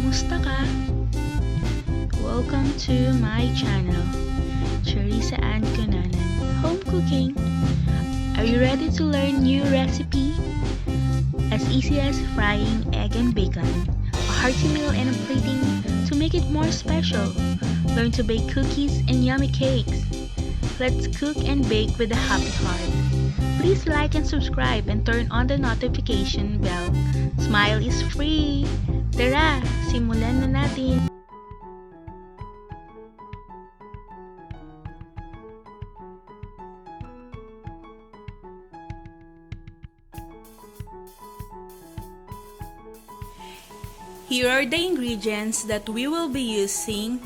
Kumusta ka? Welcome to my channel, Charissa and CUNANAN Home Cooking. Are you ready to learn new recipe? As easy as frying egg and bacon, a hearty meal and a plating to make it more special. Learn to bake cookies and yummy cakes. Let's cook and bake with a happy heart. Please like and subscribe and turn on the notification bell. Smile is free! Tara, simulan na natin! Here are the ingredients that we will be using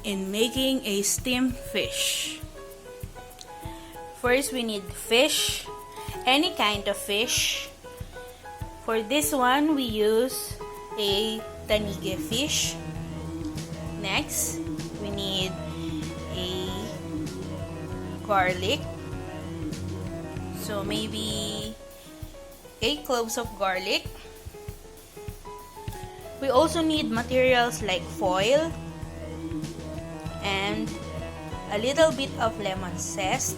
in making a steamed fish. First, we need fish, any kind of fish. For this one, we use a tanige fish. Next, we need a garlic. So maybe 8 cloves of garlic. We also need materials like foil and a little bit of lemon zest.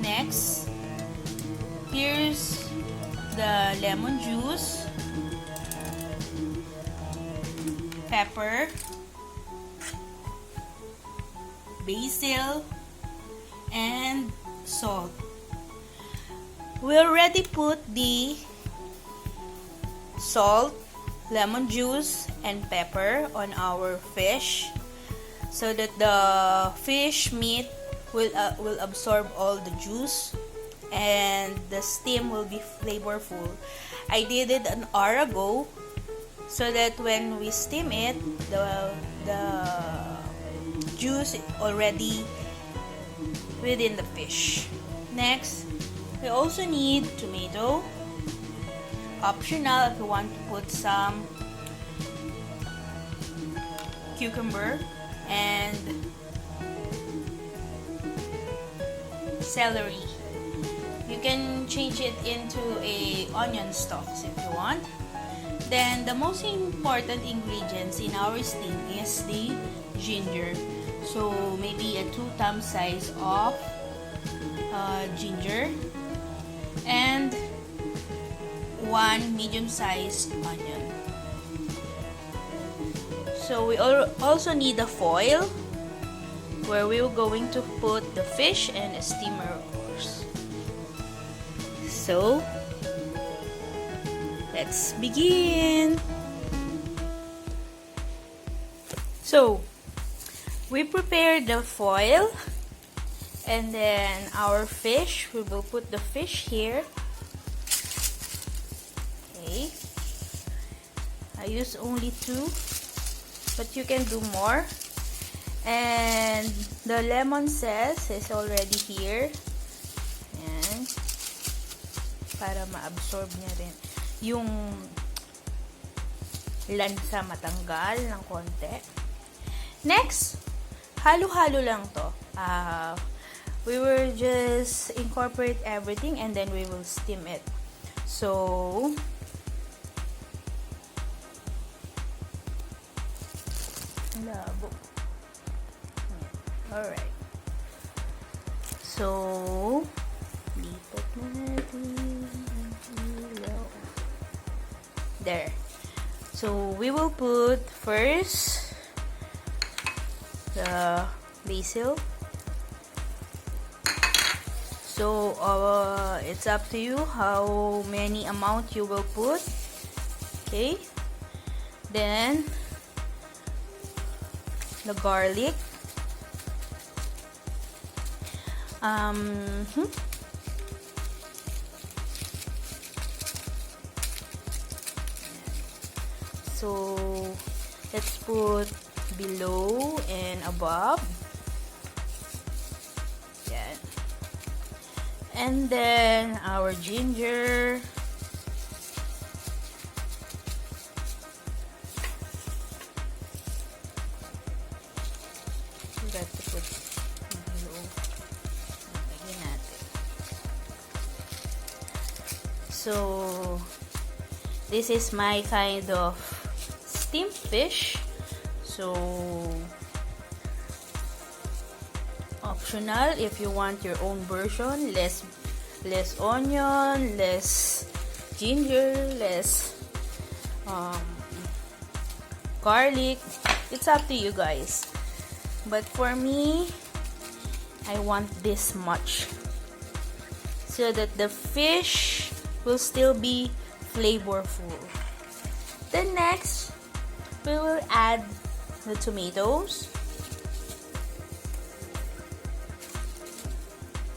Next, here's the lemon juice, pepper, basil, and salt. We already put the salt, lemon juice, and pepper on our fish so that the fish meat will absorb all the juice and the steam will be flavorful. I did it an hour ago so that when we steam it, the juice already within the fish. Next, we also need tomato. Optional if you want to put some cucumber and celery. You can change it into a onion stalks if you want. Then the most important ingredients in our steam is the ginger. So maybe a 2 thumb size of ginger and 1 medium-sized onion. So we also need a foil where we're going to put the fish and a steamer, of course. So let's begin. So we prepared the foil. And then our fish, we will put the fish here. Okay. I use only 2, but you can do more. And the lemon zest is already here. Ayan. Para ma-absorb niya rin yung lansa, matanggal ng konti. Next, halo-halo lang to. We will just incorporate everything and then we will steam it. So, labo. Alright. So, lipat na natin ang ilaw. There. So, we will put first the basil. So, it's up to you how many amount you will put. Okay. Then, the garlic. So, let's put below and above. And then our ginger. We got to put below. Lagyan natin. So this is my kind of steamed fish. So optional if you want your own version, less onion, less ginger, less garlic. It's up to you guys, but for me, I want this much so that the fish will still be flavorful. Then next, we will add the tomatoes.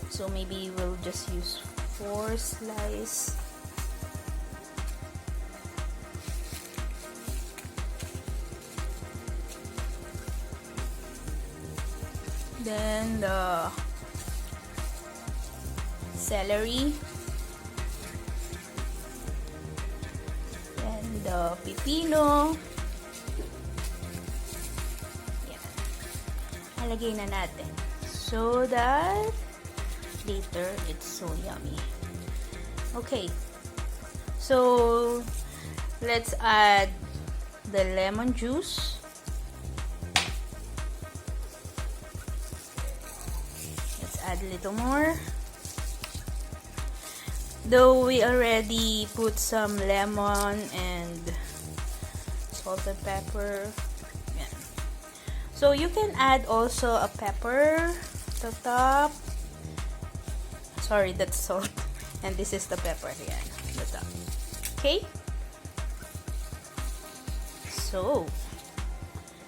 So maybe we'll just use 4 slices. Then the celery and the pipino. Yan. Halagay na natin so that later it's so yummy. Okay, so let's add the lemon juice. Let's add a little more. Though we already put some lemon and salt and pepper. Yeah. So you can add also a pepper at the top. Sorry, that's salt. And this is the pepper here. The top. Okay? So,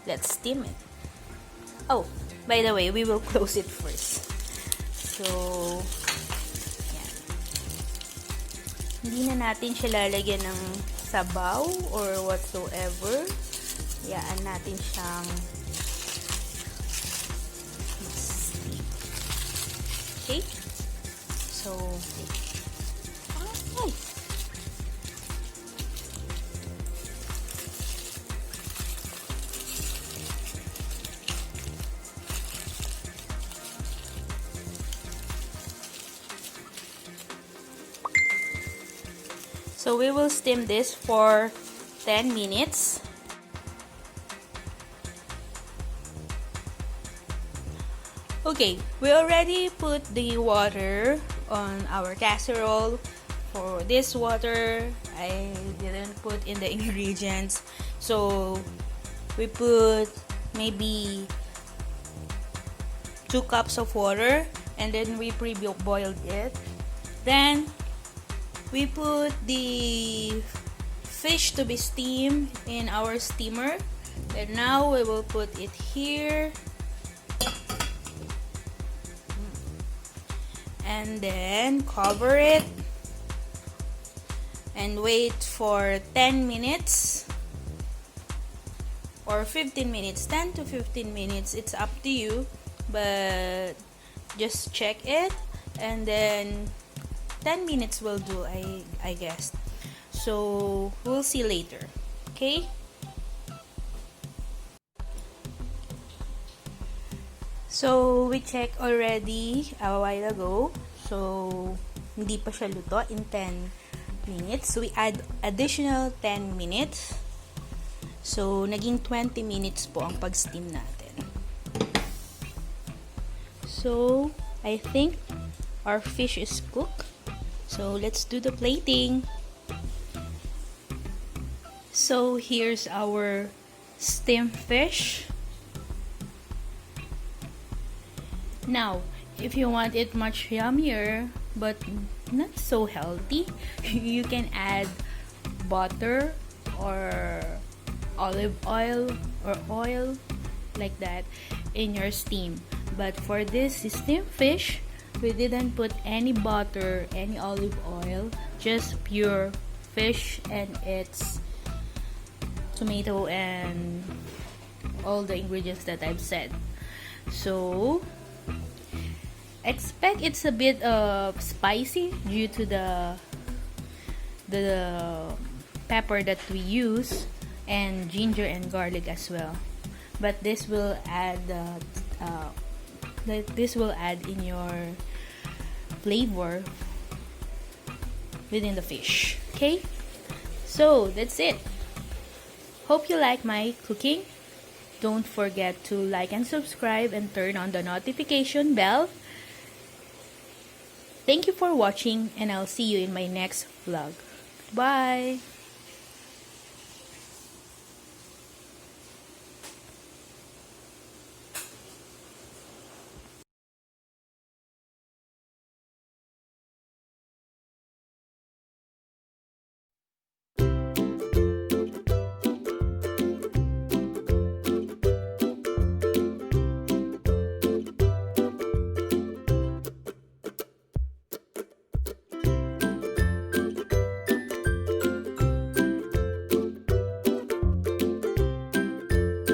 let's steam it. Oh, by the way, we will close it first. So, yan. Hindi na natin siya lalagyan ng sabaw or whatsoever. Yaan natin siyang steam. Okay? So, okay. So we will steam this for 10 minutes. Okay, we already put the water on our casserole. For this water, I didn't put in the ingredients. So we put maybe 2 cups of water and then we pre-boiled it. Then we put the fish to be steamed in our steamer. And now we will put it here. And then cover it and wait for 10 minutes or 15 minutes, 10 to 15 minutes, it's up to you, but just check it, and then 10 minutes will do, I guess. So we'll see later. Okay? So we checked already a while ago. So hindi pa siya luto in 10 minutes. So we add additional 10 minutes. So naging 20 minutes po ang pag-steam natin. So I think our fish is cooked. So let's do the plating. So here's our steamed fish. Now, if you want it much yummier but not so healthy, you can add butter or olive oil or oil like that in your steam. But for this steamed fish, we didn't put any butter, any olive oil, just pure fish and its tomato and all the ingredients that I've said. So expect it's a bit spicy due to the pepper that we use and ginger and garlic as well. But this will add in your flavor within the fish. Okay? So, that's it. Hope you like my cooking. Don't forget to like and subscribe and turn on the notification bell. Thank you for watching, and I'll see you in my next vlog. Bye!